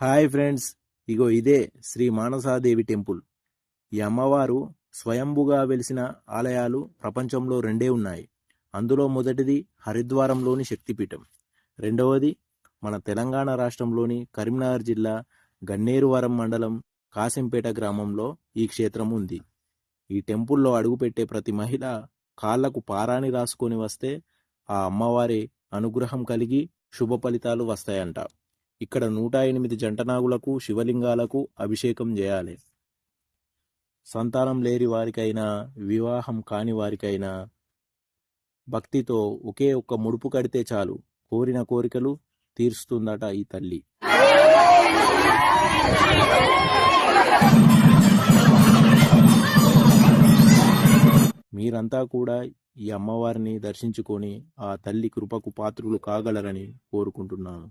Hi friends, ఇగో ఇదే Shri Manasa Devi temple. ఈ అమ్మవారు స్వయంభుగా వెలిసిన ఆలయాలు ప్రపంచంలో రెండే ఉన్నాయి. అందులో మొదటిది హరిద్వారంలోని శక్తిపీఠం, రెండవది మన తెలంగాణ రాష్ట్రంలోని కరీంనగర్ జిల్లా గన్నేరువరం మండలం కాసింపేట గ్రామంలో ఈ క్షేత్రం ఉంది. ఈ టెంపుల్లో అడుగుపెట్టే ప్రతి మహిళ కాళ్లకు పారాని రాసుకొని వస్తే ఆ అమ్మవారి అనుగ్రహం కలిగి శుభ ఫలితాలు వస్తాయంట. ఇక్కడ 108 జంటనాగులకు శివలింగాలకు అభిషేకం చేయాలి. సంతానం లేని వారికైనా, వివాహం కాని వారికైనా భక్తితో ఒకే ఒక్క ముడుపు కడితే చాలు, కోరిన కోరికలు తీరుస్తుందట ఈ తల్లి. మీరంతా కూడా ఈ అమ్మవారిని దర్శించుకొని ఆ తల్లి కృపకు పాత్రులు కాగలరని కోరుకుంటున్నాను.